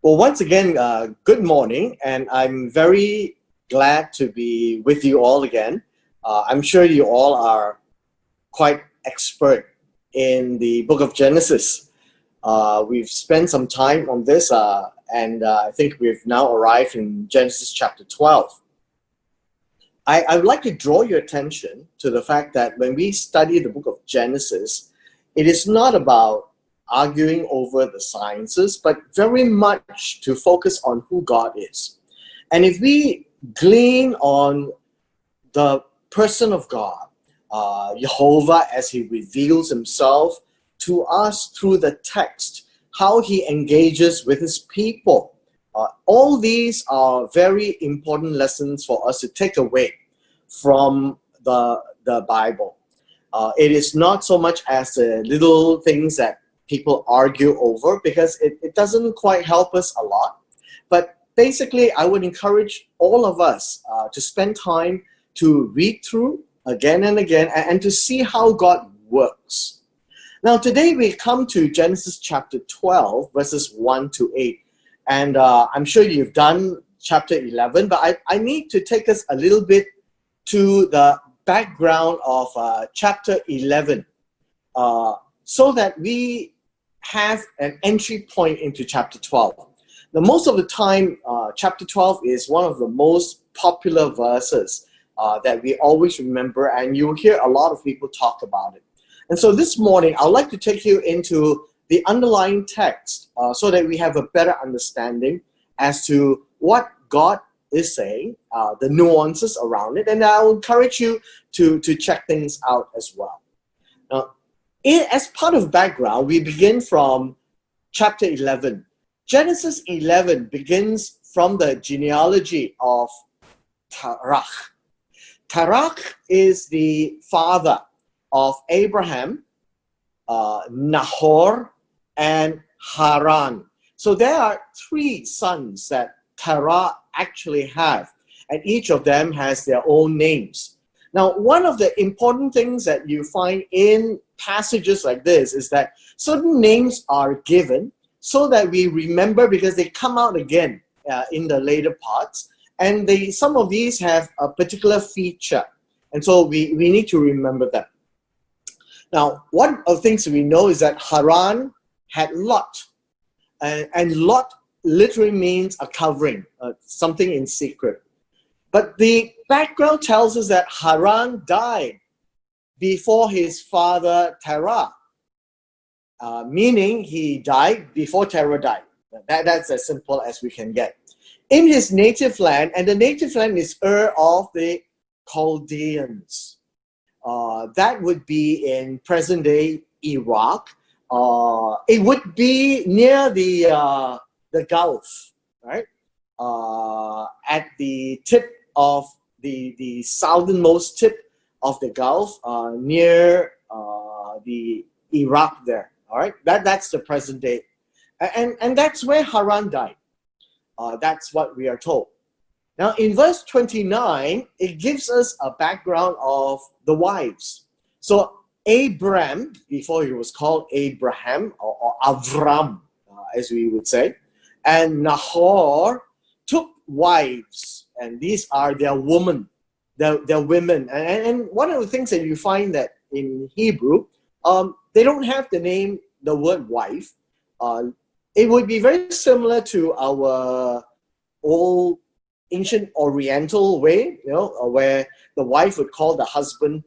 Well, once again, good morning, and I'm very glad to be with you all again. I'm sure you all are quite expert in the book of Genesis. We've spent some time on this, and I think we've now arrived in Genesis chapter 12. I would like to draw your attention to the fact that when we study the book of Genesis, it is not about arguing over the sciences, but very much to focus on who God is. And if we glean on the person of God, Jehovah, as he reveals himself to us through the text, how he engages with his people, all these are very important lessons for us to take away from the Bible. It is not so much as the little things that people argue over, because it doesn't quite help us a lot. But basically, I would encourage all of us to spend time to read through again and again and to see how God works. Now, today we come to Genesis chapter 12, verses 1 to 8. And I'm sure you've done chapter 11, but I need to take us a little bit to the background of chapter 11 so that we have an entry point into chapter 12. Now, most of the time, chapter 12 is one of the most popular verses that we always remember, and you'll hear a lot of people talk about it. And so this morning, I'd like to take you into the underlying text so that we have a better understanding as to what God is saying, the nuances around it, and I'll encourage you to check things out as well. Now, as part of background, we begin from chapter 11. Genesis 11 begins from the genealogy of Terach. Terach is the father of Abraham, Nahor, and Haran. So there are three sons that Terah actually have, and each of them has their own names. Now, one of the important things that you find in passages like this is that certain names are given so that we remember, because they come out again in the later parts, and some of these have a particular feature, and so we need to remember them. Now, one of the things we know is that Haran had Lot, and Lot literally means a covering, something in secret. But the background tells us that Haran died before his father Terah, meaning he died before Terah died. That's as simple as we can get. In his native land, and the native land is Ur of the Chaldeans. That would be in present-day Iraq. It would be near the Gulf, right? At the tip of the southernmost tip of the Gulf, near the Iraq there. All right, that's the present day, and that's where Haran died. That's what we are told. Now, in verse 29, it gives us a background of the wives. So Abram, before he was called Abraham or Abram, as we would say, and Nahor took wives, and these are their women, their women. And one of the things that you find that in Hebrew, they don't have the word wife. It would be very similar to our old ancient Oriental way, where the wife would call the husband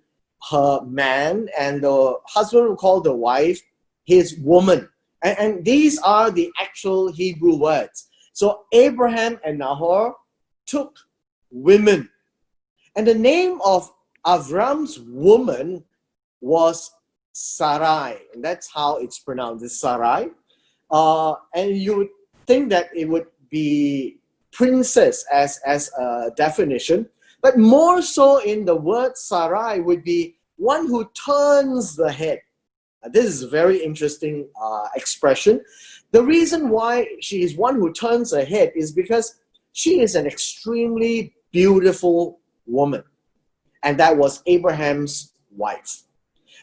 her man, and the husband would call the wife his woman. And these are the actual Hebrew words. So Abraham and Nahor took women. And the name of Avram's woman was Saray. And that's how it's pronounced, it's Saray. And you would think that it would be princess as a definition. But more so in the word Sarai would be one who turns the head. This is a very interesting expression. The reason why she is one who turns her head is because she is an extremely beautiful woman. And that was Abraham's wife.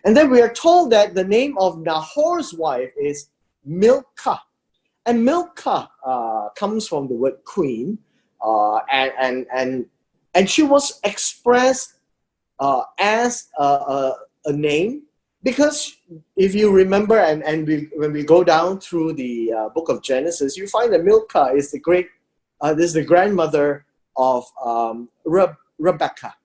And then we are told that the name of Nahor's wife is Milcah. And Milcah comes from the word queen, and she was expressed as a name, because if you remember, when we go down through the book of Genesis, you find that Milcah is the grandmother of Rebecca,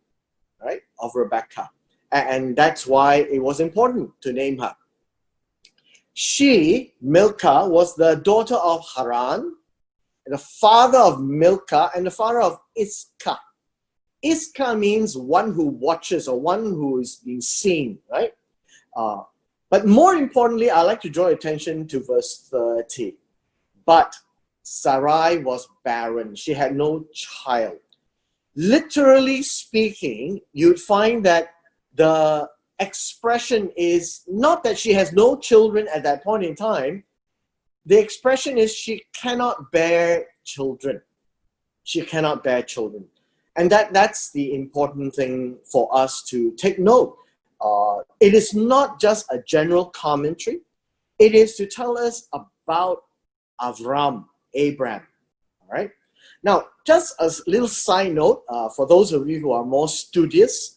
right? Of Rebecca, and that's why it was important to name her. She, Milcah, was the daughter of Haran, and the father of Milcah, and the father of Iscah. Iscah means one who watches, or one who is being seen, right? But more importantly, I'd like to draw attention to verse 30. But Saray was barren. She had no child. Literally speaking, you'd find that the expression is not that she has no children at that point in time. The expression is she cannot bear children. She cannot bear children. And that's the important thing for us to take note. It is not just a general commentary. It is to tell us about Abram. All right. Now, just a little side note, for those of you who are more studious,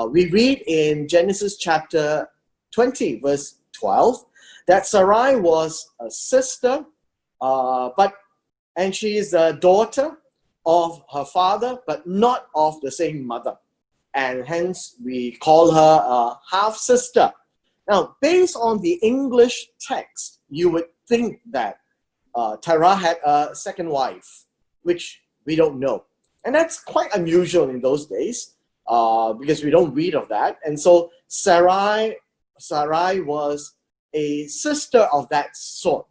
we read in Genesis chapter 20, verse 12, that Sarai was a sister, and she is a daughter of her father, but not of the same mother. And hence, we call her a half-sister. Now, based on the English text, you would think that Terah had a second wife, which we don't know. And that's quite unusual in those days, because we don't read of that. And so Sarai was a sister of that sort.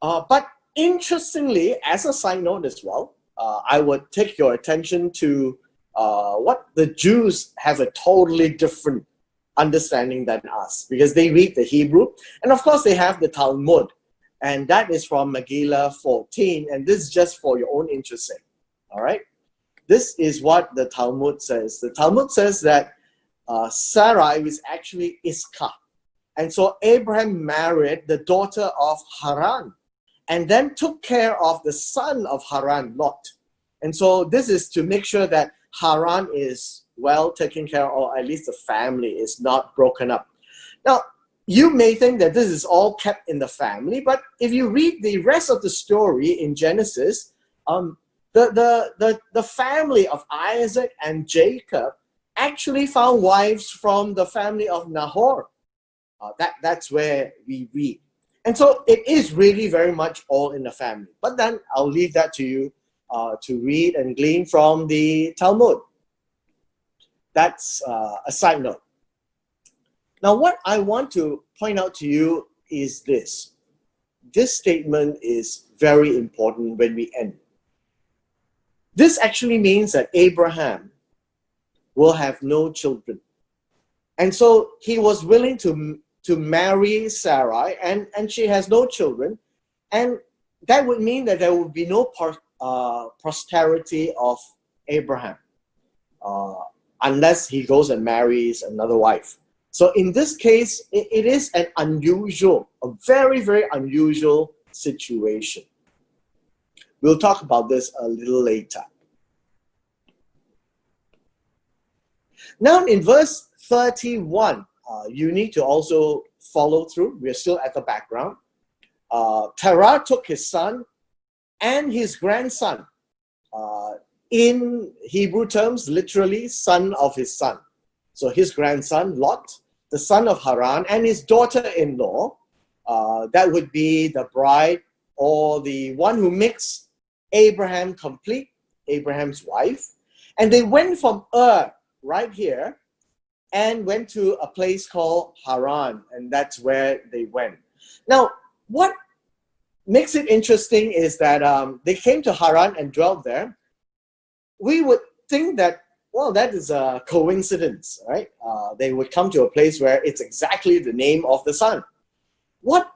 But interestingly, as a side note as well, I would take your attention to what the Jews have a totally different understanding than us, because they read the Hebrew, and of course they have the Talmud, and that is from Megillah 14, and this is just for your own interest sake. All right, this is what the Talmud says. The Talmud says that Sarai is actually Iscah, and so Abraham married the daughter of Haran, and then took care of the son of Haran, Lot. And so this is to make sure that Haran is well taken care of, or at least the family is not broken up. Now, you may think that this is all kept in the family, but if you read the rest of the story in Genesis, the family of Isaac and Jacob actually found wives from the family of Nahor. That's where we read. And so it is really very much all in the family. But then I'll leave that to you to read and glean from the Talmud. That's a side note. Now, what I want to point out to you is this. This statement is very important when we end. This actually means that Abraham will have no children. And so he was willing to marry Sarai, and she has no children. And that would mean that there would be no posterity of Abraham unless he goes and marries another wife. So in this case, it is an unusual, a very, very unusual situation. We'll talk about this a little later. Now in verse 31, you need to also follow through. We're still at the background. Terah took his son and his grandson. In Hebrew terms, literally, son of his son. So his grandson, Lot, the son of Haran, and his daughter-in-law, that would be the bride, or the one who makes Abraham complete, Abraham's wife. And they went from right here, and went to a place called Haran, and that's where they went. Now, what makes it interesting is that they came to Haran and dwelt there. We would think that, well, that is a coincidence, right? They would come to a place where it's exactly the name of the son. What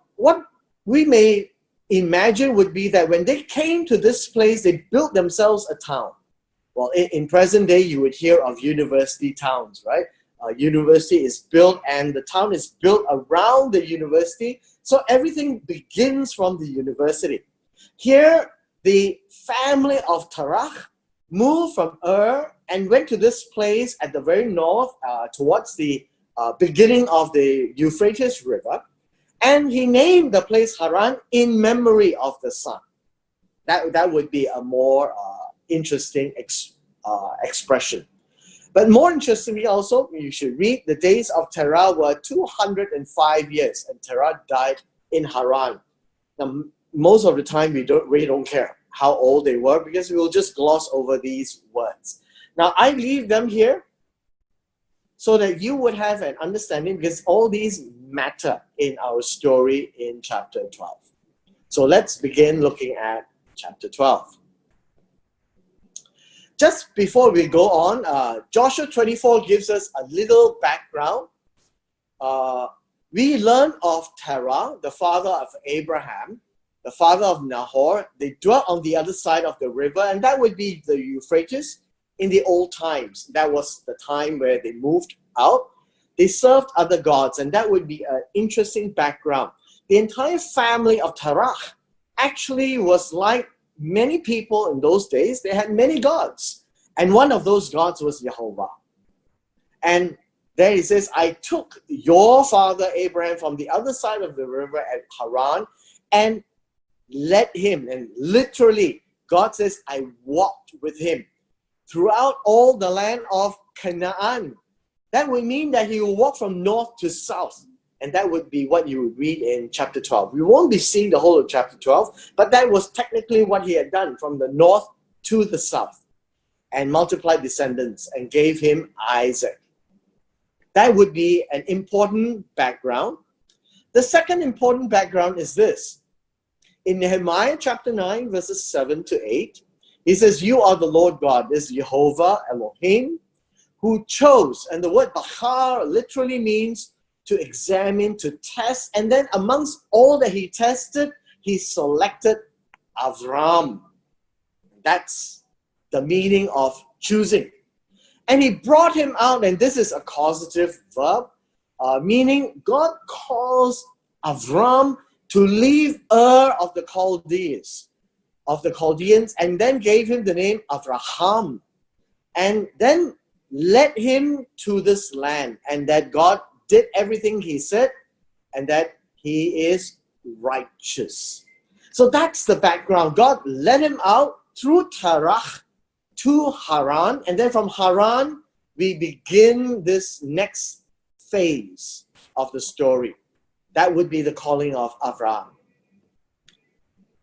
we may imagine would be that when they came to this place, they built themselves a town. Well, in present day, you would hear of university towns, right? university is built, and the town is built around the university. So everything begins from the university. Here, the family of Terach moved from and went to this place at the very north, towards the beginning of the Euphrates River. And he named the place Haran in memory of the son. That would be a more interesting expression. But more interestingly also, you should read, the days of Terah were 205 years, and Terah died in Haran. Now, most of the time, we really don't care how old they were, because we will just gloss over these words. Now, I leave them here so that you would have an understanding, because all these matter in our story in chapter 12. So let's begin looking at chapter 12. Just before we go on, Joshua 24 gives us a little background. We learn of Terah, the father of Abraham, the father of Nahor. They dwelt on the other side of the river, and that would be the Euphrates. In the old times, that was the time where they moved out. They served other gods, and that would be an interesting background. The entire family of Terach actually was like many people in those days. They had many gods, and one of those gods was Jehovah. And there he says, I took your father Abraham from the other side of the river at Haran and led him. And literally, God says, I walked with him throughout all the land of Canaan. That would mean that he will walk from north to south. And that would be what you would read in chapter 12. We won't be seeing the whole of chapter 12, but that was technically what he had done, from the north to the south, and multiplied descendants and gave him Isaac. That would be an important background. The second important background is this. In Nehemiah chapter 9, verses 7 to 8, he says, you are the Lord God, this is Jehovah Elohim, who chose, and the word Bahar literally means to examine, to test, and then amongst all that he tested, he selected Abram. That's the meaning of choosing. And he brought him out, and this is a causative verb, meaning God calls Abram to leave of the Chaldeans, and then gave him the name Abraham, and then led him to this land, and that God did everything he said, and that he is righteous. So that's the background. God led him out through Terach to Haran, and then from Haran, we begin this next phase of the story. That would be the calling of Abram.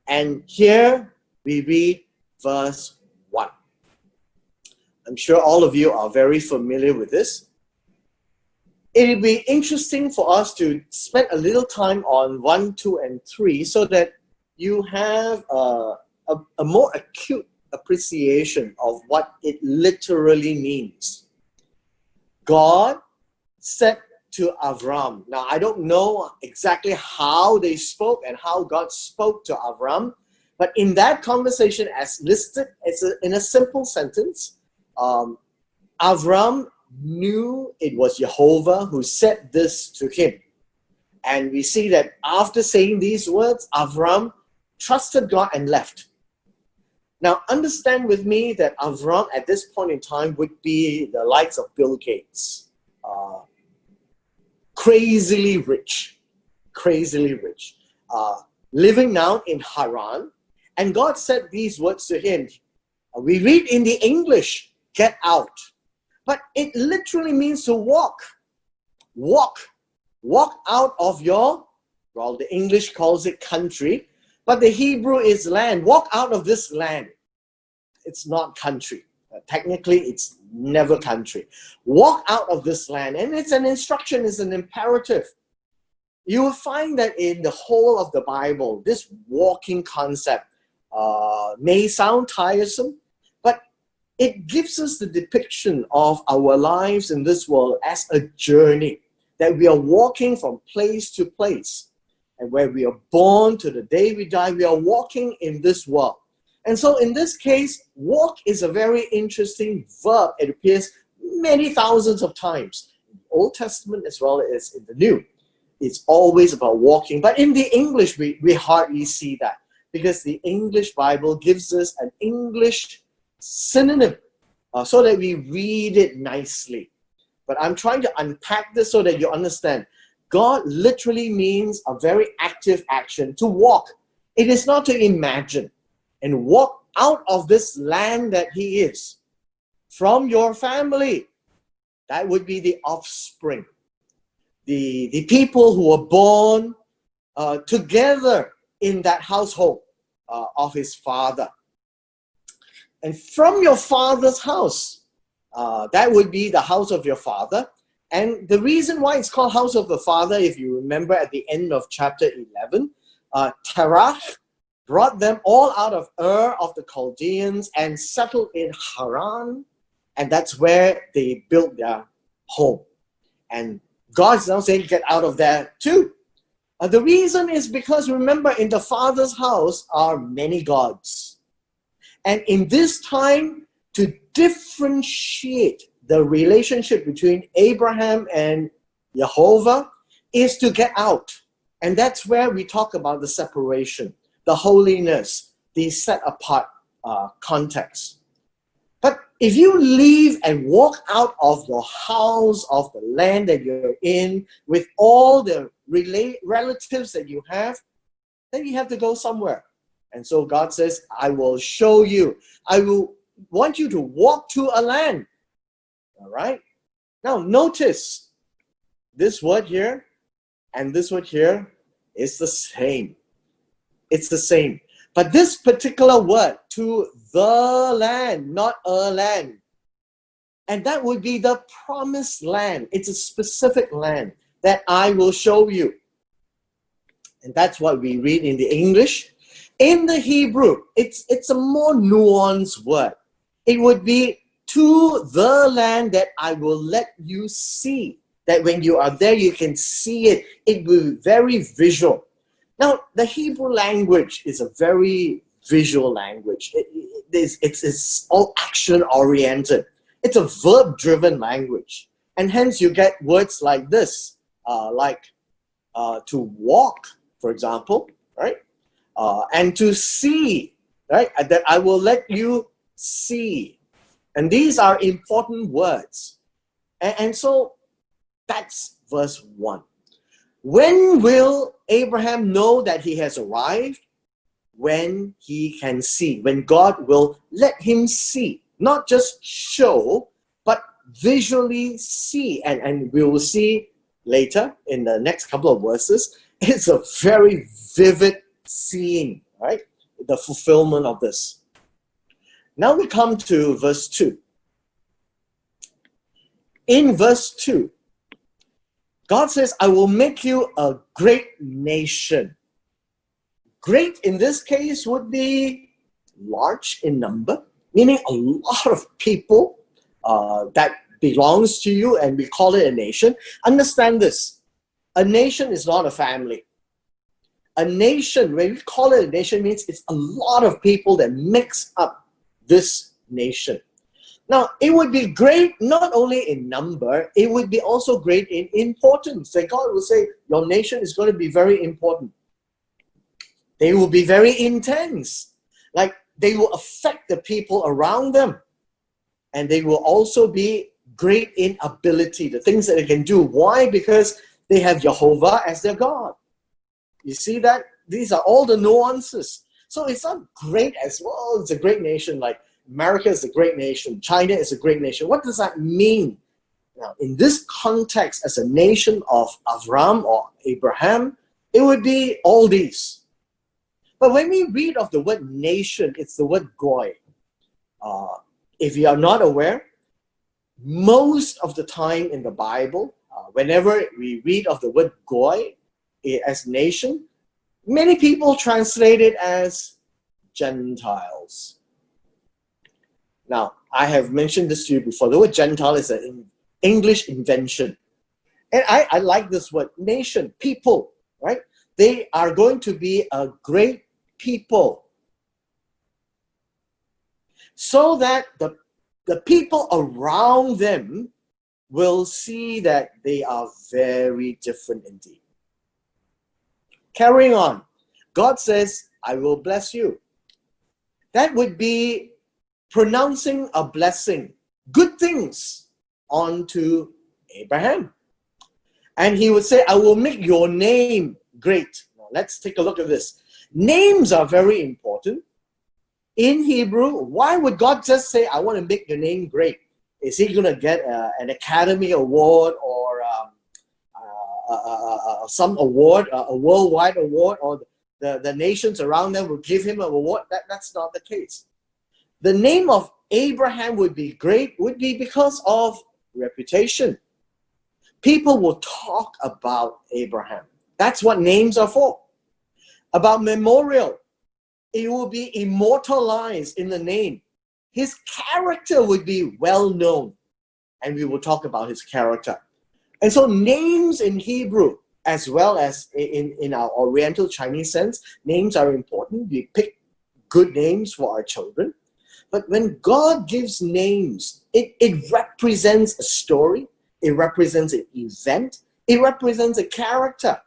And here we read verse 1. I'm sure all of you are very familiar with this. It will be interesting for us to spend a little time on 1, 2, and 3 so that you have a more acute appreciation of what it literally means. God said to Abram. Now, I don't know exactly how they spoke and how God spoke to Abram, but in that conversation, as listed in a simple sentence, Abram knew it was Jehovah who said this to him. And we see that after saying these words, Abram trusted God and left. Now, understand with me that Abram at this point in time would be the likes of Bill Gates. Crazily rich, living now in Haran. And God said these words to him. We read in the English, get out. But it literally means to walk. Walk out of your, well, the English calls it country, but the Hebrew is land. Walk out of this land. It's not country. Technically, it's never country. Walk out of this land. And it's an instruction, it's an imperative. You will find that in the whole of the Bible, this walking concept may sound tiresome, but it gives us the depiction of our lives in this world as a journey, that we are walking from place to place. And where we are born to the day we die, we are walking in this world. And so in this case, walk is a very interesting verb. It appears many thousands of times. Old Testament as well as in the New. It's always about walking. But in the English, we hardly see that, because the English Bible gives us an English synonym so that we read it nicely. But I'm trying to unpack this so that you understand. God literally means a very active action, to walk. It is not to imagine and walk out of this land that He is. From your family, that would be the offspring. The people who were born together in that household of his father. And from your father's house, that would be the house of your father. And the reason why it's called house of the father, if you remember at the end of chapter 11, Terach brought them all out of Ur of the Chaldeans and settled in Haran. And that's where they built their home. And God's now saying, get out of there too. The reason is because, remember, in the Father's house are many gods. And in this time, to differentiate the relationship between Abraham and Jehovah is to get out. And that's where we talk about the separation, the holiness, the set apart context. But if you leave and walk out of your house, of the land that you're in, with all the relatives that you have, then you have to go somewhere. And so God says, I will show you. I will want you to walk to a land. All right? Now notice, this word here and this word here is the same. It's the same. But this particular word, to the land, not a land. And that would be the promised land. It's a specific land that I will show you. And that's what we read in the English. In the Hebrew, it's a more nuanced word. It would be to the land that I will let you see. That when you are there, you can see it. It will be very visual. Now, the Hebrew language is a very visual language. It's all action-oriented. It's a verb-driven language. And hence you get words like this, to walk, for example, right? And to see, right? That I will let you see. And these are important words. And so that's verse 1. When will Abraham know that he has arrived? When he can see, when God will let him see, not just show, but visually see. And we will see later in the next couple of verses, it's a very vivid seeing, right? The fulfillment of this. Now we come to verse 2. In verse 2, God says, I will make you a great nation. Great in this case would be large in number, meaning a lot of people that belongs to you, and we call it a nation. Understand this. A nation is not a family. A nation, when we call it a nation, means it's a lot of people that makes up this nation. Now, it would be great not only in number, it would be also great in importance. That God will say, your nation is going to be very important. They will be very intense. Like, they will affect the people around them. And they will also be great in ability, the things that they can do. Why? Because they have Jehovah as their God. You see that? These are all the nuances. So it's not great as well. It's a great nation. Like America is a great nation. China is a great nation. What does that mean? Now, in this context, as a nation of Abram or Abraham, it would be all these. But when we read of the word nation, it's the word goy. If you are not aware, most of the time in the Bible, whenever we read of the word goy as nation, many people translate it as Gentiles. Now, I have mentioned this to you before. The word Gentile is an English invention. And I like this word, nation, people, right? They are going to be a great people. So that the people around them will see that they are very different indeed. Carrying on, God says, I will bless you. That would be pronouncing a blessing, good things onto Abraham. And he would say, I will make your name great. Now, let's take a look at this. Names are very important. In Hebrew, why would God just say, I want to make your name great? Is he going to get an Academy Award or some award, a worldwide award, or the nations around them will give him an award? That's not the case. The name of Abraham would be great, would be because of reputation. People will talk about Abraham. That's what names are for. About memorial, it will be immortalized in the name. His character would be well known, and we will talk about his character. And so names in Hebrew, as well as in our Oriental Chinese sense, names are important. We pick good names for our children. But when God gives names, it represents a story, it represents an event, it represents a character.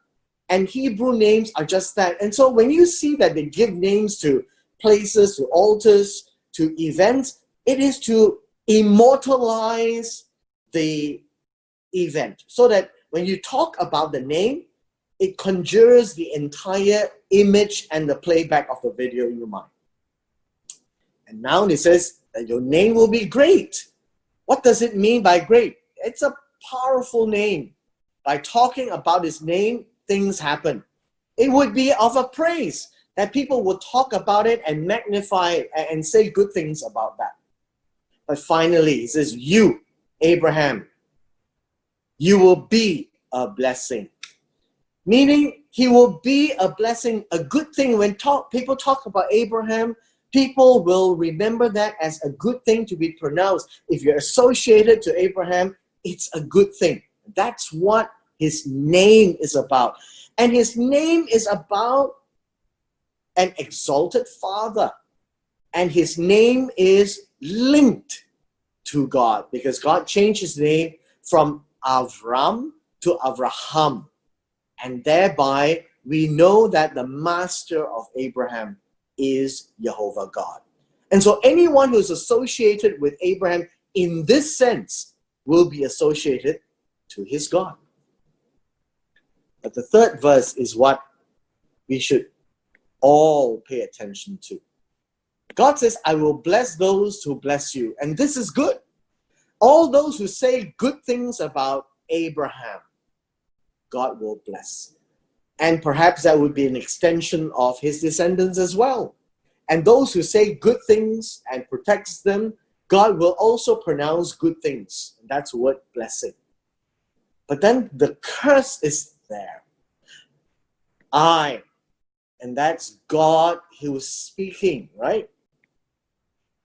And Hebrew names are just that. And so when you see that they give names to places, to altars, to events, it is to immortalize the event. So that when you talk about the name, it conjures the entire image and the playback of the video in your mind. And now it says that your name will be great. What does it mean by great? It's a powerful name. By talking about his name, things happen. It would be of a praise that people will talk about it and magnify it and say good things about that. But finally, he says, you, Abraham, you will be a blessing. Meaning, he will be a blessing, a good thing. When people talk about Abraham, people will remember that as a good thing to be pronounced. If you're associated to Abraham, it's a good thing. That's what his name is about. And his name is about an exalted father. And his name is linked to God, because God changed his name from Abram to Abraham. And thereby, we know that the master of Abraham is Jehovah God. And so anyone who is associated with Abraham in this sense will be associated to his God. But the third verse is what we should all pay attention to. God says, I will bless those who bless you. And this is good. All those who say good things about Abraham, God will bless. And perhaps that would be an extension of his descendants as well. And those who say good things and protects them, God will also pronounce good things. And that's the word blessing. But then the curse is there. And that's God who is speaking, right?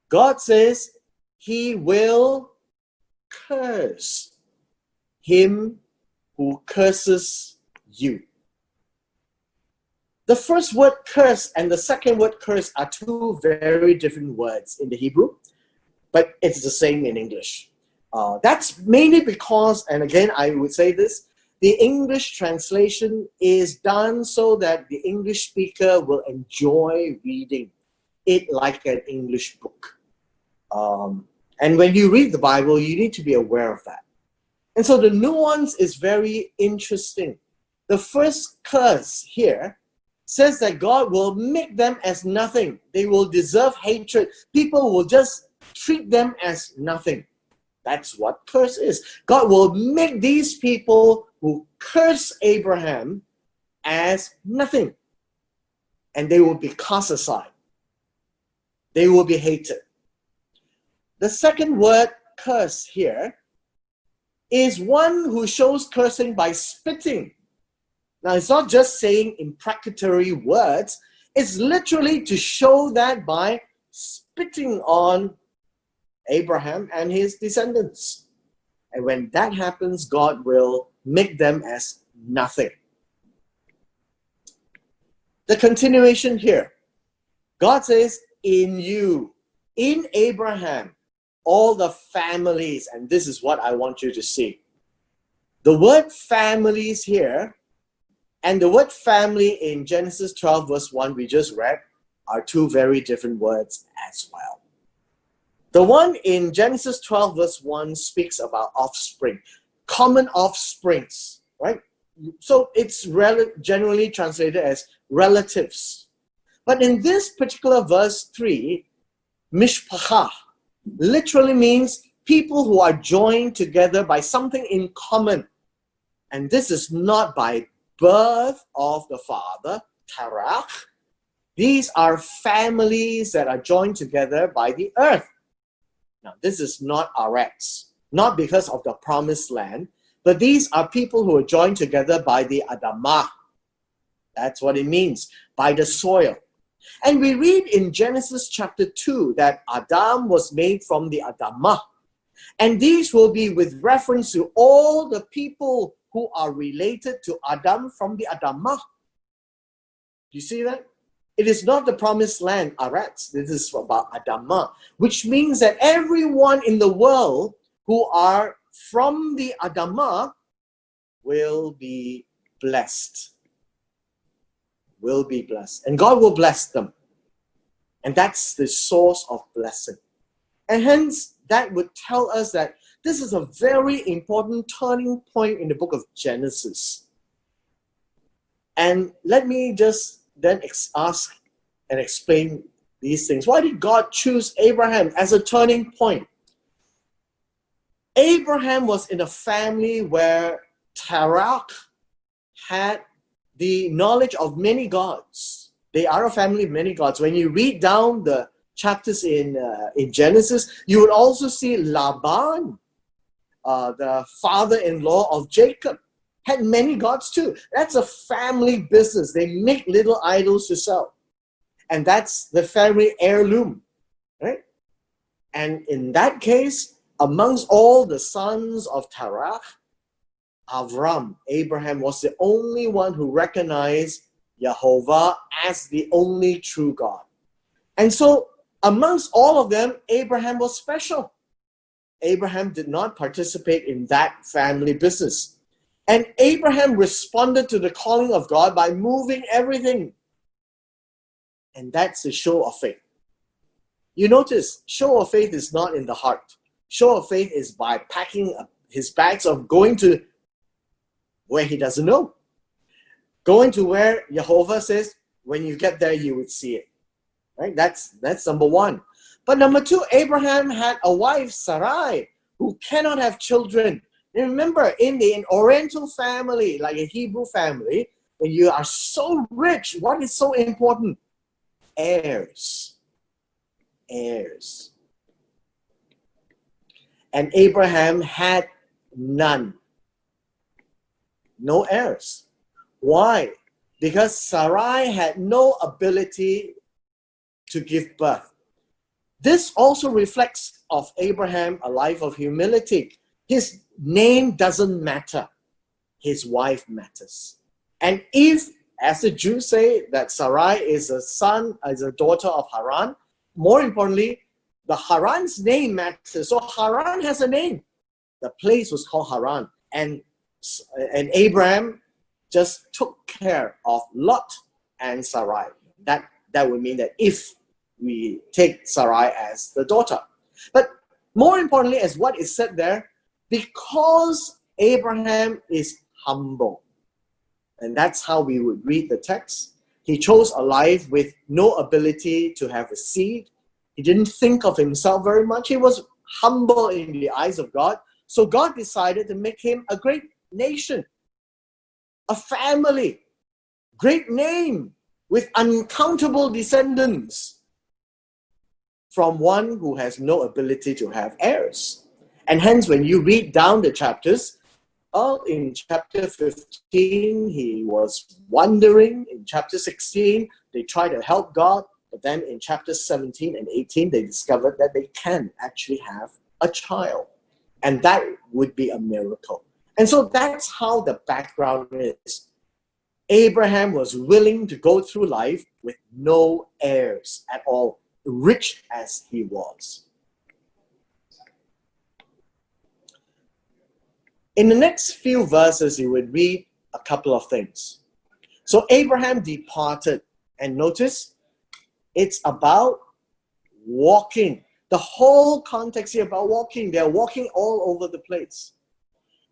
God says he will curse him who curses you. The first word curse and the second word curse are two very different words in the Hebrew, but it's the same in English. That's mainly because, and again, I would say this, the English translation is done so that the English speaker will enjoy reading it like an English book. And when you read the Bible, you need to be aware of that. And so the nuance is very interesting. The first curse here says that God will make them as nothing. They will deserve hatred. People will just treat them as nothing. That's what curse is. God will make these people who curse Abraham as nothing. And they will be cast aside. They will be hated. The second word, curse, here is one who shows cursing by spitting. Now, it's not just saying imprecatory words. It's literally to show that by spitting on Abraham and his descendants. And when that happens, God will make them as nothing. The continuation here. God says, in you, in Abraham, all the families, and this is what I want you to see. The word families here and the word family in Genesis 12 verse 1 we just read are two very different words as well. The one in Genesis 12 verse 1 speaks about offspring, common offsprings, right? So it's generally translated as relatives. But in this particular verse 3, mishpacha literally means people who are joined together by something in common. And this is not by birth of the father, Terach. These are families that are joined together by the earth. Now, this is not Aretz, not because of the promised land, but these are people who are joined together by the Adamah. That's what it means, by the soil. And we read in Genesis chapter 2 that Adam was made from the Adamah. And these will be with reference to all the people who are related to Adam from the Adamah. You see that? It is not the promised land, Aretz. This is about Adamah, which means that everyone in the world who are from the Adamah will be blessed. Will be blessed. And God will bless them. And that's the source of blessing. And hence, that would tell us that this is a very important turning point in the book of Genesis. And let me just then ask and explain these things. Why did God choose Abraham as a turning point? Abraham was in a family where Terach had the knowledge of many gods. They are a family of many gods. When you read down the chapters in Genesis, you would also see Laban, the father-in-law of Jacob, had many gods too. That's a family business. They make little idols to sell. And that's the family heirloom, right? And in that case, amongst all the sons of Terach, Abram, Abraham, was the only one who recognized Jehovah as the only true God. And so, amongst all of them, Abraham was special. Abraham did not participate in that family business. And Abraham responded to the calling of God by moving everything. And that's the show of faith. You notice, show of faith is not in the heart. Show of faith is by packing up his bags of going to where he doesn't know. Going to where Jehovah says, when you get there, you would see it. Right? That's number one. But number two, Abraham had a wife, Saray, who cannot have children. And remember, in an Oriental family, like a Hebrew family, when you are so rich, what is so important? Heirs. Heirs. And Abraham had none. No heirs. Why? Because Sarai had no ability to give birth. This also reflects of Abraham a life of humility. His name doesn't matter. His wife matters. And if, as the Jews say, that Sarai is a daughter of Haran, more importantly, the Haran's name matters. So Haran has a name. The place was called Haran. And Abraham just took care of Lot and Sarai. That would mean that if we take Sarai as the daughter. But more importantly, as what is said there, because Abraham is humble, and that's how we would read the text. He chose a life with no ability to have a seed. He didn't think of himself very much. He was humble in the eyes of God. So God decided to make him a great nation, a family, great name with uncountable descendants from one who has no ability to have heirs. And hence, when you read down the chapters, in chapter 15, he was wandering. In chapter 16, they tried to help God. But then in chapters 17 and 18, they discovered that they can actually have a child. And that would be a miracle. And so that's how the background is. Abraham was willing to go through life with no heirs at all, rich as he was. In the next few verses, you would read a couple of things. So Abraham departed, and notice it's about walking. The whole context here about walking. They're walking all over the place.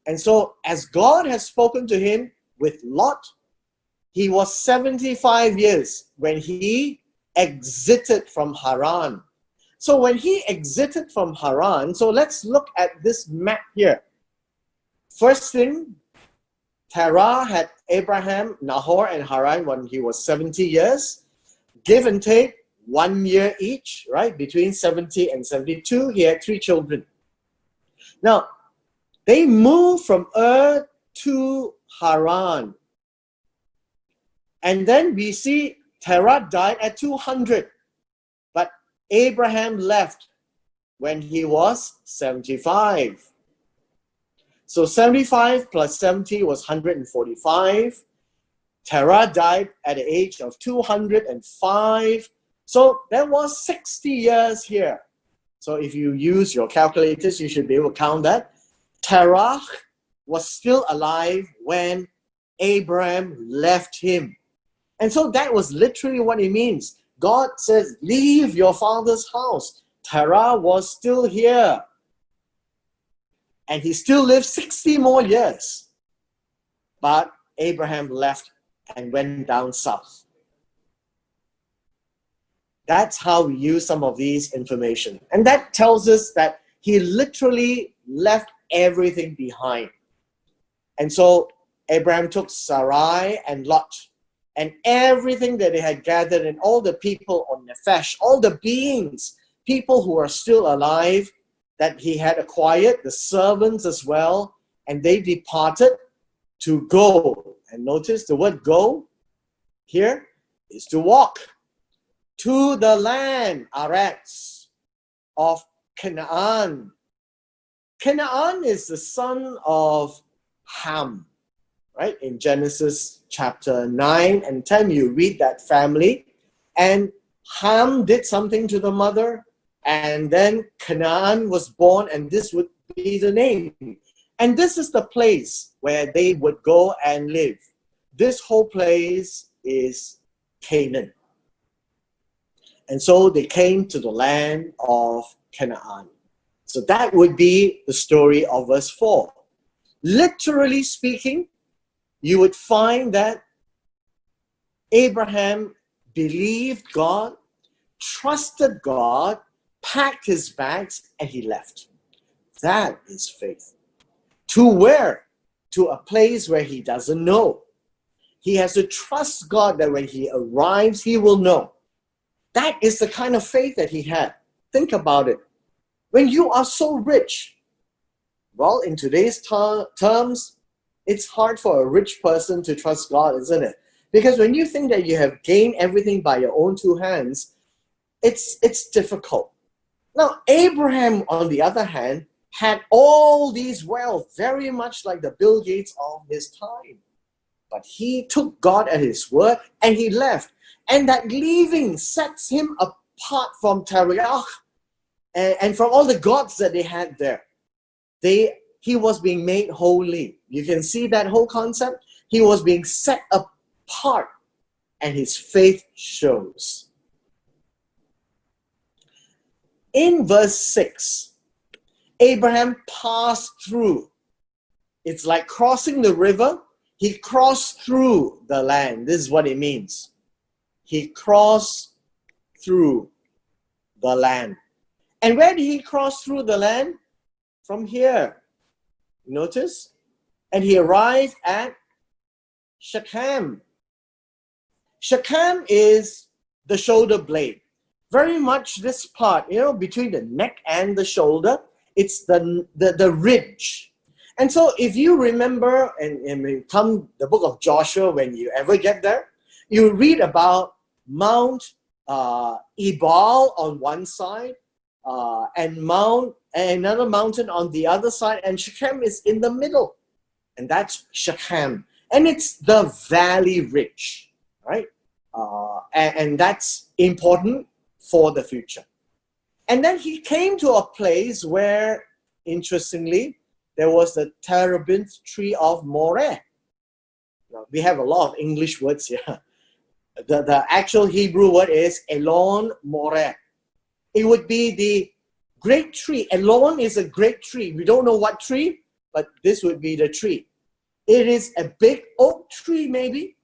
And so as God has spoken to him with Lot, he was 75 years when he exited from Haran. So when he exited from Haran, so let's look at this map here. First thing, Terah had Abraham, Nahor, and Haran when he was 70 years. Give and take 1 year each, right? Between 70 and 72, he had 3 children. Now, they moved from to Haran. And then we see Terah died at 200. But Abraham left when he was 75. So 75 plus 70 was 145. Terah died at the age of 205. So there was 60 years here. So if you use your calculators, you should be able to count that. Terach was still alive when Abram left him. And so that was literally what it means. God says, leave your father's house. Terah was still here. And he still lived 60 more years. But Abraham left and went down south. That's how we use some of these information. And that tells us that he literally left everything behind. And so Abraham took Saray and Lot and everything that they had gathered and all the people on Nephesh, all the beings, people who are still alive that he had acquired, the servants as well, and they departed to go. And notice the word go here is to walk to the land, Aretz, of Canaan. Canaan is the son of Ham, right? In Genesis chapter 9 and 10, you read that family. And Ham did something to the mother, and then Canaan was born, and this would be the name. And this is the place where they would go and live. This whole place is Canaan. And so they came to the land of Canaan. So that would be the story of verse 4. Literally speaking, you would find that Abraham believed God, trusted God, packed his bags, and he left. That is faith. To where? To a place where he doesn't know. He has to trust God that when he arrives, he will know. That is the kind of faith that he had. Think about it. When you are so rich, well, in today's terms, it's hard for a rich person to trust God, isn't it? Because when you think that you have gained everything by your own 2 hands, it's difficult. Now, Abraham, on the other hand, had all these wealth, very much like the Bill Gates of his time. But he took God at his word and he left. And that leaving sets him apart from Terach and from all the gods that they had there. He was being made holy. You can see that whole concept. He was being set apart and his faith shows. In verse 6, Abraham passed through. It's like crossing the river. He crossed through the land. This is what it means. He crossed through the land. And where did he cross through the land? From here. Notice? And he arrived at Shechem. Shechem is the shoulder blade. Very much this part, between the neck and the shoulder, it's the ridge. And so if you remember, and come the book of Joshua, when you ever get there, you read about Mount Ebal on one side, and another mountain on the other side, and Shechem is in the middle. And that's Shechem. And it's the valley ridge, right? And that's important for the future. And then he came to a place where, interestingly, there was the terebinth tree of Moreh. Now, we have a lot of English words here. The actual Hebrew word is Elon Moreh. It would be the great tree. Elon is a great tree. We don't know what tree, but this would be the tree. It is a big oak tree, maybe.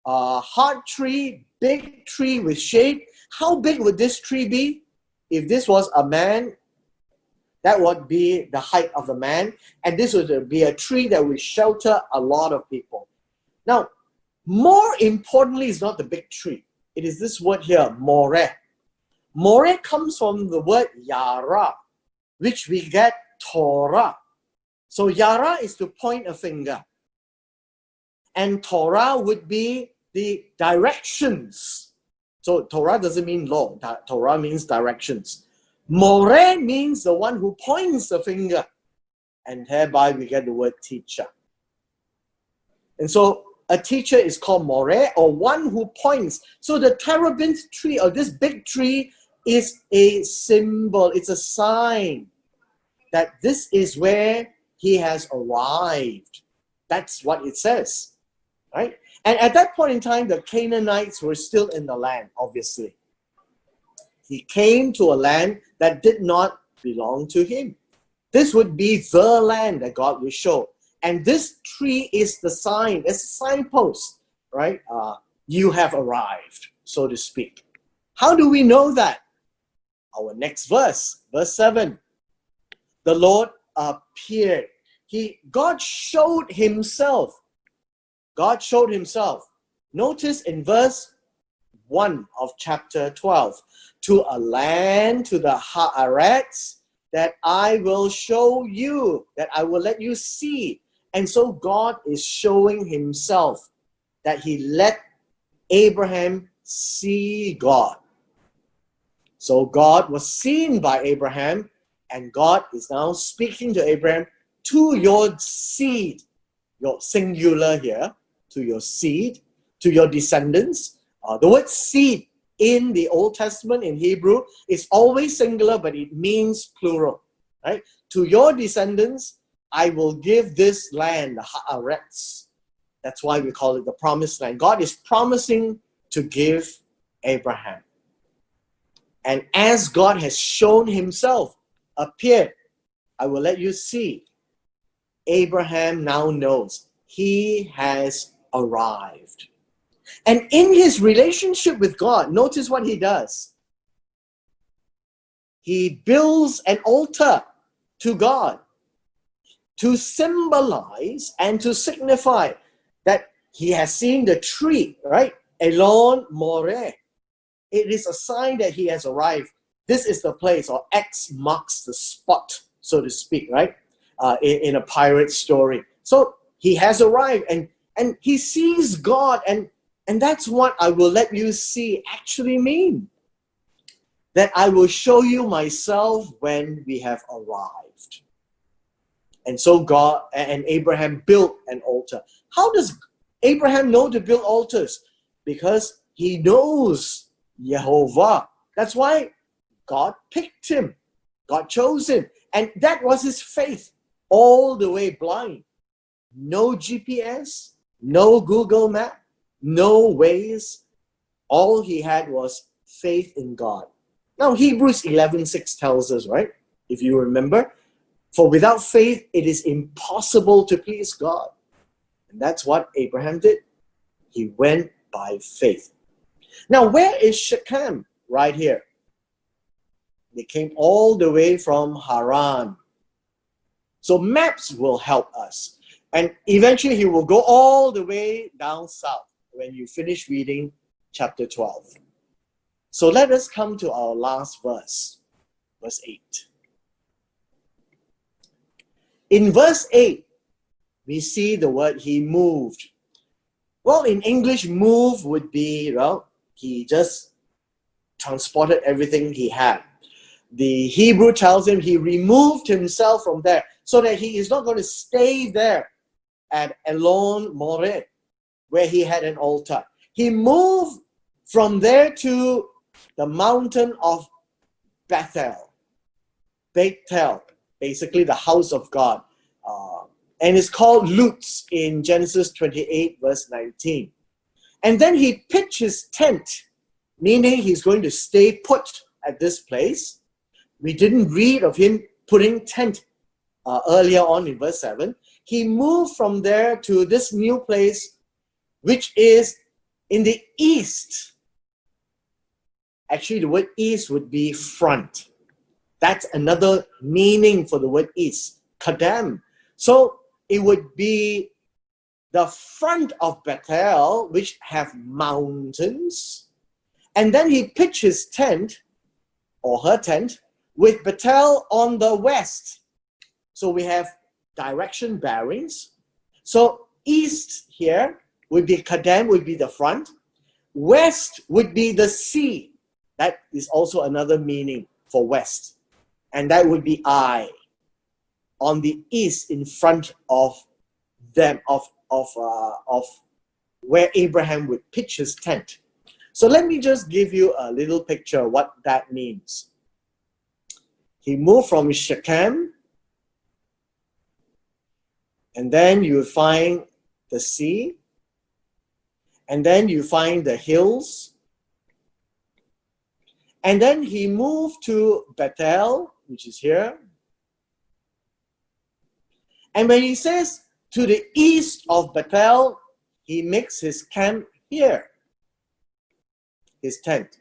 A hard tree, big tree with shade. How big would this tree be? If this was a man, that would be the height of the man. And this would be a tree that would shelter a lot of people. Now, more importantly is not the big tree. It is this word here, Moreh. Moreh comes from the word Yara, which we get Torah. So Yara is to point a finger. And Torah would be the directions. So Torah doesn't mean law. Torah means directions. Moreh means the one who points the finger. And thereby we get the word teacher. And so a teacher is called Moreh, or one who points. So the terebinth tree, or this big tree, is a symbol. It's a sign that this is where he has arrived. That's what it says, right? And at that point in time, the Canaanites were still in the land, obviously. He came to a land that did not belong to him. This would be the land that God will show. And this tree is the sign, it's a signpost, right? You have arrived, so to speak. How do we know that? Our next verse, verse 7. The Lord appeared. God showed himself. God showed himself. Notice in verse 1 of chapter 12. To a land, to the Haaretz, that I will show you, that I will let you see. And so God is showing himself, that he let Abraham see God. So God was seen by Abraham, and God is now speaking to Abraham, to your seed, your singular here, to your seed, to your descendants. The word seed in the Old Testament in Hebrew is always singular, but it means plural, right? To your descendants, I will give this land, the Haaretz. That's why we call it the promised land. God is promising to give Abraham. And as God has shown himself, appeared, I will let you see. Abraham now knows he has arrived. And in his relationship with God, notice what he does. He builds an altar to God to symbolize and to signify that he has seen the tree, right? Elon Moreh. It is a sign that he has arrived. This is the place, or X marks the spot, so to speak, right? In a pirate story. So he has arrived, and he sees God, and that's what I will let you see actually mean. That I will show you myself when we have arrived. And so God and Abraham built an altar. How does Abraham know to build altars? Because he knows Jehovah. That's why God picked him. God chose him. And that was his faith, all the way blind. No GPS, no Google map, no ways. All he had was faith in God. Now, Hebrews 11:6 tells us, right? If you remember, for without faith, it is impossible to please God. And that's what Abraham did. He went by faith. Now, where is Shechem? Right here. They came all the way from Haran. So maps will help us. And eventually he will go all the way down south when you finish reading chapter 12. So let us come to our last verse, verse 8. In verse 8, we see the word he moved. Well, in English, move would be, he just transported everything he had. The Hebrew tells him he removed himself from there so that he is not going to stay there at Elon Moreh, where he had an altar. He moved from there to the mountain of Bethel, basically the house of God. and it's called Luz in Genesis 28, verse 19. And then he pitched his tent, meaning he's going to stay put at this place. We didn't read of him putting tent earlier on in verse 7. He moved from there to this new place, which is in the east. Actually, the word east would be front. That's another meaning for the word east, Kadam. So it would be the front of Bethel, which have mountains. And then he pitched his tent, or her tent, with Bethel on the west. So we have direction bearings. So east here would be Kadam, would be the front. West would be the sea. That is also another meaning for west. And that would be I. On the east, in front of them, of where Abraham would pitch his tent. So let me just give you a little picture of what that means. He moved from Shechem, and then you find the sea, and then you find the hills, and then he moved to Bethel, which is here. And when he says to the east of Bethel, he makes his camp here, his tent.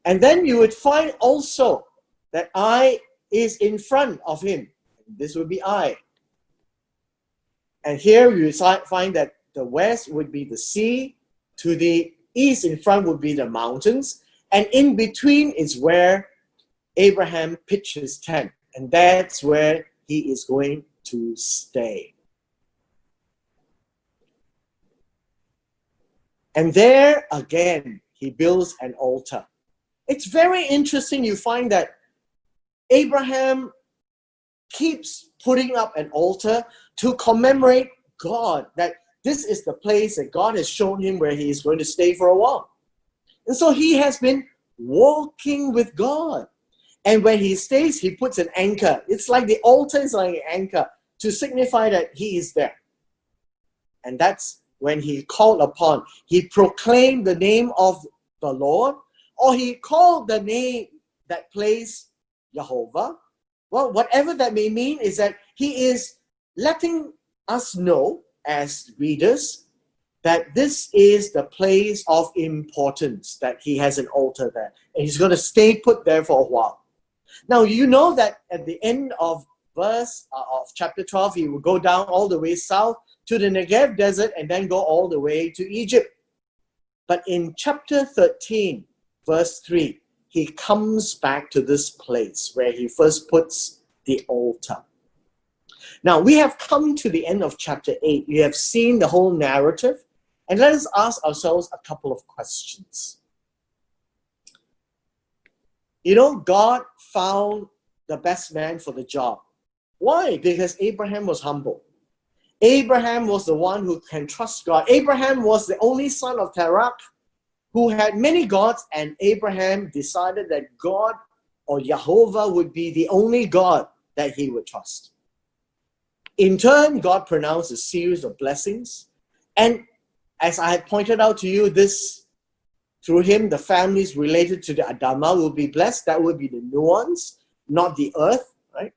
And then you would find also that I is in front of him. This would be I. And here you find that the west would be the sea, to the east in front would be the mountains, and in between is where Abraham pitched his tent, and that's where he is going to stay. And there again, he builds an altar. It's very interesting. You find that Abraham keeps putting up an altar to commemorate God, that this is the place that God has shown him where he is going to stay for a while. And so he has been walking with God. And when he stays, he puts an anchor. It's like the altar is like an anchor to signify that he is there. And that's when he called upon. He proclaimed the name of the Lord, or he called the name, that place, Jehovah. Well, whatever that may mean is that he is letting us know as readers that this is the place of importance, that he has an altar there. And he's going to stay put there for a while. Now, you know that at the end of chapter 12, he will go down all the way south to the Negev desert and then go all the way to Egypt. But in chapter 13, verse 3, he comes back to this place where he first puts the altar. Now, we have come to the end of chapter 8. We have seen the whole narrative. And let us ask ourselves a couple of questions. You know, God found the best man for the job. Why? Because Abraham was humble. Abraham was the one who can trust God. Abraham was the only son of Terach who had many gods, and Abraham decided that God, or Jehovah, would be the only God that he would trust. In turn, God pronounced a series of blessings. And as I had pointed out to you, through him, the families related to the Adamah will be blessed. That would be the nuance, not the earth, right?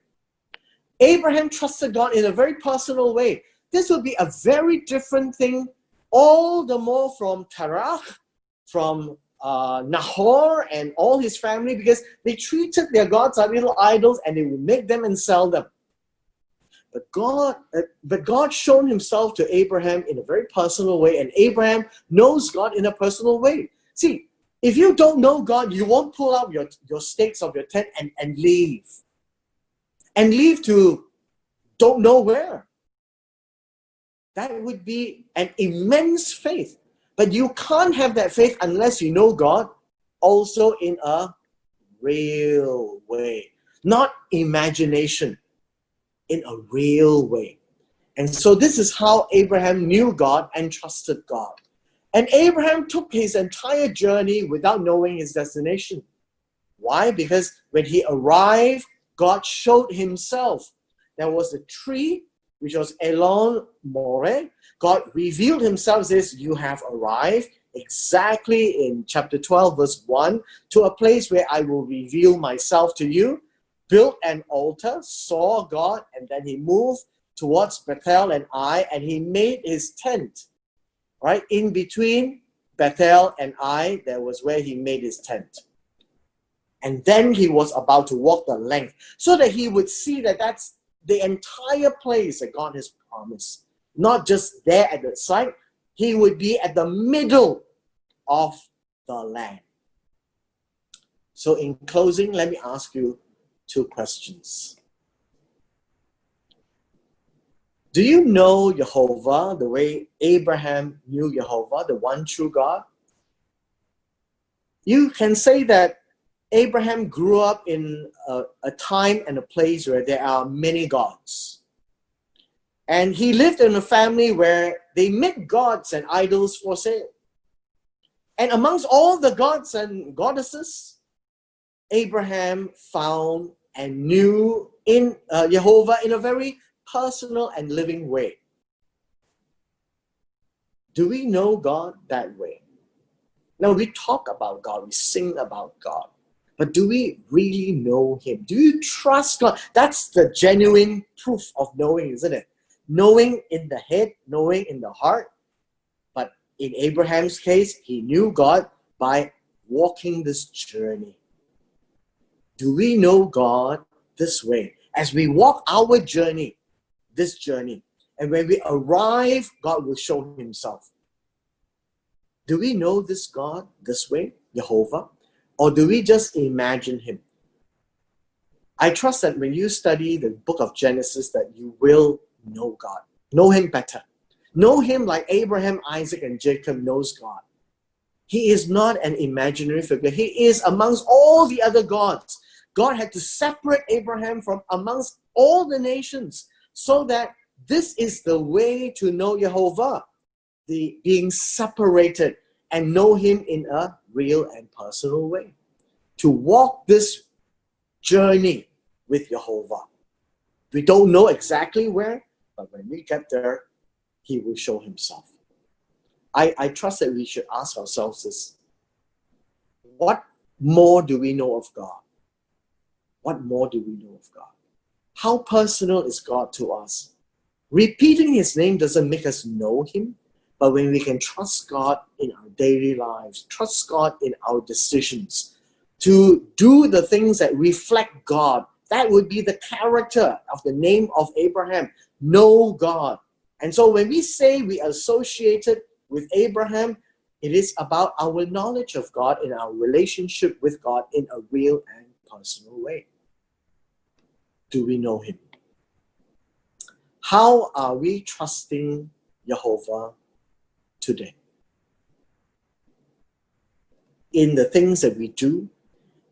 Abraham trusted God in a very personal way. This would be a very different thing, all the more from Terach, from Nahor and all his family, because they treated their gods like little idols and they would make them and sell them. But God showed himself to Abraham in a very personal way, and Abraham knows God in a personal way. See, if you don't know God, you won't pull out your stakes of your tent and leave. And leave to don't know where. That would be an immense faith. But you can't have that faith unless you know God also in a real way. Not imagination, in a real way. And so this is how Abraham knew God and trusted God. And Abraham took his entire journey without knowing his destination. Why? Because when he arrived, God showed himself. there was a tree, which was Elon, Moreh. God revealed himself, says, you have arrived exactly in chapter 12, verse 1, to a place where I will reveal myself to you. Built an altar, saw God, and then he moved towards Bethel and Ai, and he made his tent. Right? In between Bethel and Ai, there was where he made his tent. And then he was about to walk the length, so that he would see that that's the entire place that God has promised. Not just there at the site, he would be at the middle of the land. So in closing, let me ask you 2 questions. Do you know Jehovah the way Abraham knew Jehovah, the one true God? You can say that Abraham grew up in a time and a place where there are many gods. And he lived in a family where they made gods and idols for sale. And amongst all the gods and goddesses, Abraham found and knew in Jehovah in a very personal and living way. Do we know God that way? Now, we talk about God, we sing about God, but do we really know him? Do you trust God? That's the genuine proof of knowing, isn't it? Knowing in the head, knowing in the heart. But in Abraham's case, he knew God by walking this journey. Do we know God this way? As we walk our journey, this journey, and when we arrive, God will show himself. Do we know this God this way, Jehovah? Or do we just imagine him? I trust that when you study the book of Genesis, that you will know God. Know him better. Know him like Abraham, Isaac, and Jacob knows God. He is not an imaginary figure. He is amongst all the other gods. God had to separate Abraham from amongst all the nations, so that this is the way to know Jehovah, the being separated and know him in a real and personal way. To walk this journey with Jehovah. We don't know exactly where, but when we get there, he will show himself. I trust that we should ask ourselves this. What more do we know of God? What more do we know of God? How personal is God to us? Repeating his name doesn't make us know him, but when we can trust God in our daily lives, trust God in our decisions, to do the things that reflect God, that would be the character of the name of Abraham. Know God. And so when we say we are associated with Abraham, it is about our knowledge of God in our relationship with God in a real and personal way. Do we know him? How are we trusting Jehovah today? In the things that we do,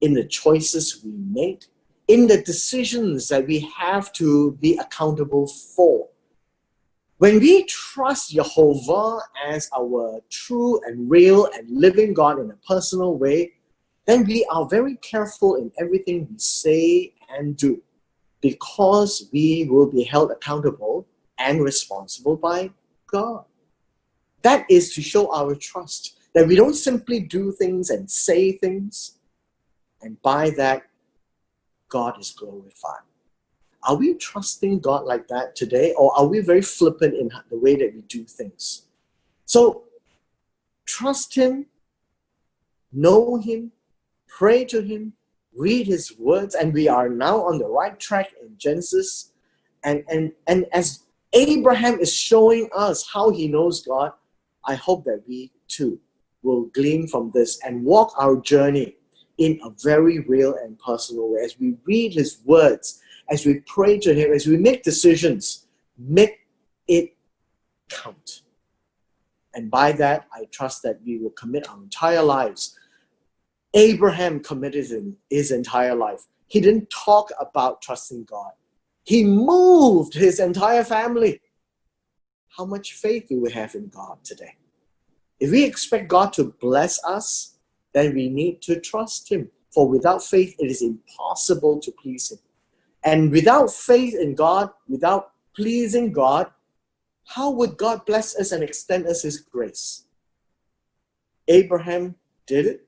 in the choices we make, in the decisions that we have to be accountable for. When we trust Jehovah as our true and real and living God in a personal way, then we are very careful in everything we say and do, because we will be held accountable and responsible by God. That is to show our trust, that we don't simply do things and say things, and by that, God is glorified. Are we trusting God like that today, or are we very flippant in the way that we do things? So, trust him, know him, pray to him, read his words, and we are now on the right track in Genesis. And as Abraham is showing us how he knows God, I hope that we too will glean from this and walk our journey in a very real and personal way. As we read his words, as we pray to him, as we make decisions, make it count. And by that, I trust that we will commit our entire lives. Abraham committed his entire life. He didn't talk about trusting God. He moved his entire family. How much faith do we have in God today? If we expect God to bless us, then we need to trust him. For without faith, it is impossible to please him. And without faith in God, without pleasing God, how would God bless us and extend us His grace? Abraham did it.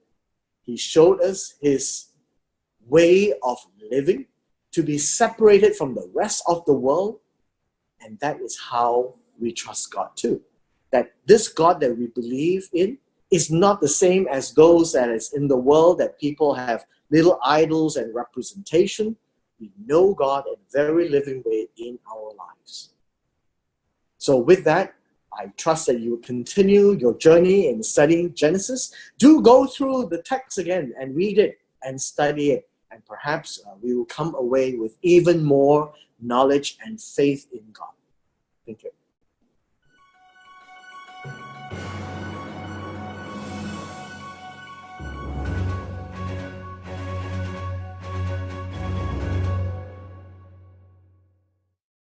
He showed us his way of living, to be separated from the rest of the world. And that is how we trust God too. That this God that we believe in is not the same as those that is in the world, that people have little idols and representation. We know God in a very living way in our lives. So with that, I trust that you will continue your journey in studying Genesis. Do go through the text again and read it and study it. And perhaps we will come away with even more knowledge and faith in God. Thank you.